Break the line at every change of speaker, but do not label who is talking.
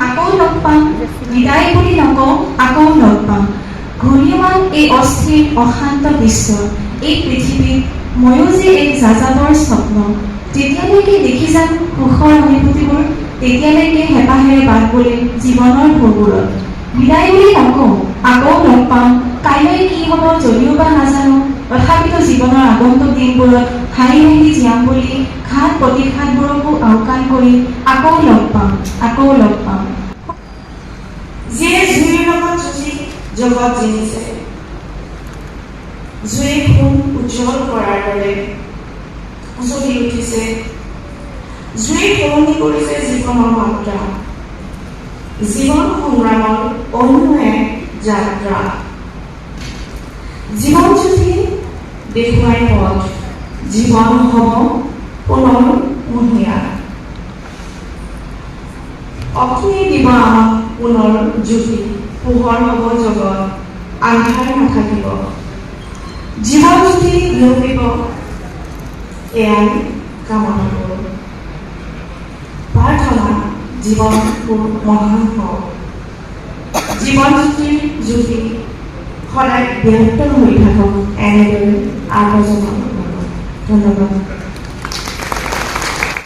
আকৌ লগ পাম, বিদায় বুলি নকওঁ, আকৌ লগ পাম। ঘূৰ্ণীয়মান এই অস্থিৰ অশান্ত বিশ্ব, এই পৃথিৱীত ময়ো যে এক যাযাবৰ স্বপ্ন। যেতিয়ালৈকে দেখি যাম সুখৰ অনুভূতিবোৰ, তেতিয়ালৈকে হেঁপাহেৰে বাট বুলিম জীৱনৰ ভোৰবোৰত। বিদায় বুলি নকওঁ, আকৌ লগ পাম। কাইলৈ কি হ'ব যদিও বা নাজানো, তথাপিতো জীৱনৰ আগন্তুক দিনবোৰত হাঁহি হাঁহি জীয়াম বুলি ঘাত প্ৰতিঘাতবোৰকো আওকাণ কৰি আকৌ লগ পাম, আকৌ লগ পাম।
যিয়ে জুইৰ লগত যুঁজি জগত জিনিছে, জুয়ে সোণ উজ্জ্বল কৰাৰ দৰে জ্বলি উঠিছে। জুয়ে সলনি কৰিছে জীৱনৰ মাত্ৰা, জীৱন সংগ্ৰামৰ অন্য এক যাত্ৰা। জীৱন জ্যোতি দেখুৱাই পথ, জীৱন হ'ব পুনৰ মহিয়া। অগ্নিয়ে দিব আমাক পুনৰ জ্যোতি, পোহৰ হ'ব জগত, আন্ধাৰ নাথাকিব। জীৱন জ্যোতি বিয়পিব, এয়াই কামনা কৰোঁ। প্ৰাৰ্থনা জীৱনবোৰ মহান হওক, জীৱন জ্যোতিৰ জ্যোতি সদায় ব্যক্ত হৈ থাকক এনেদৰে আৱৰ্জনা। ধন্যবাদ।